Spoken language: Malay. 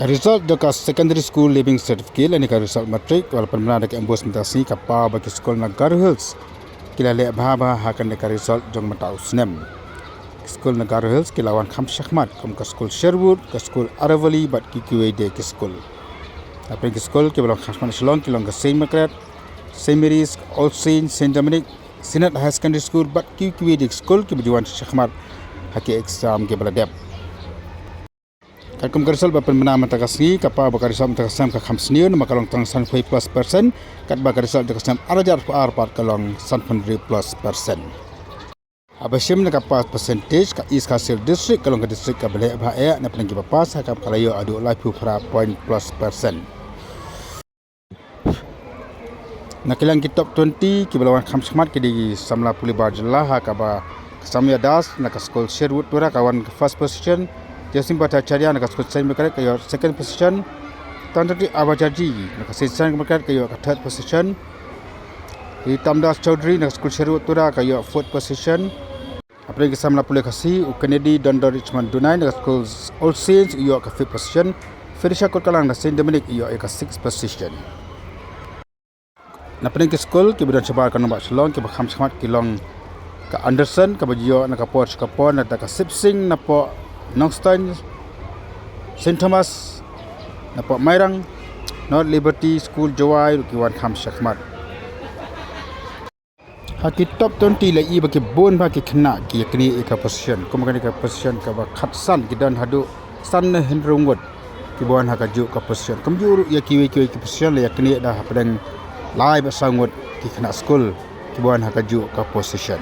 Result dekat secondary school living certificate ini kan result matrik walaupun benar dekat embus mentasi kapal bagi sekolah nak Garo Hills kila Lehbha akan dekat result jong mata usnem sekolah nak Garo Hills kilawan kham syakmat kum ke sekolah Sherwood ke sekolah Aravali bat QQAD ke sekolah apa ke sekolah ke belum kham Shillong kilong ke Saint Margaret Saint Mary's All Saints Saint Dominic Senate High Secondary School bat QQAD sekolah ke berjuang syakmat haki exam ke beladap Kalkum karisal bapan menama takasni kapal bakarisal takasam ka khamsniun makalong tang san +% kat bakarisal takasam arajar part kalong san +%. Abasim na kapal percentage ka East Castle District kalong ka district ka Lehbha na penanggi papas hakap kalayo adu life para .+%. Nakilang ki top 20 ki balawan khamsmat ki di samla puli barjlah hakaba samya das na ka Skul Sherwood tura kawan first position Jasim Bata Charya nak skut Saint Margaret kayo second position. Tantri Abajaji nak Saint Margaret kayo third position. Di Tamdas Chaudhry nak skut Sherwood Tura kayo fourth position. Apre ke samla pule kasi Kennedy Dondor Richmond Dunai nak skut All Saints iyo ka fifth position. Ferisha Kotalang nak Saint Dominic iyo ka sixth position. Napeng ke skul ke bidan cabar kan nombak Shillong ke bakham samat kilong ka Anderson ka bajiyo nak Port Kapon nak ka Sipsing na po Nongston, St. Thomas, Napak Mairang, North Liberty School Jawai, Kiwan Kham Syakmat. Haki top 20 lagi bagi bon bagi kena ki yakni eka position. Kemudian eka position ka khatsan kidan hadu san hendrungwat ki bon hakaju ka position. Kemudian ya ki position yakni dah padang live sangwat ki kena school ki bon hakaju ka position.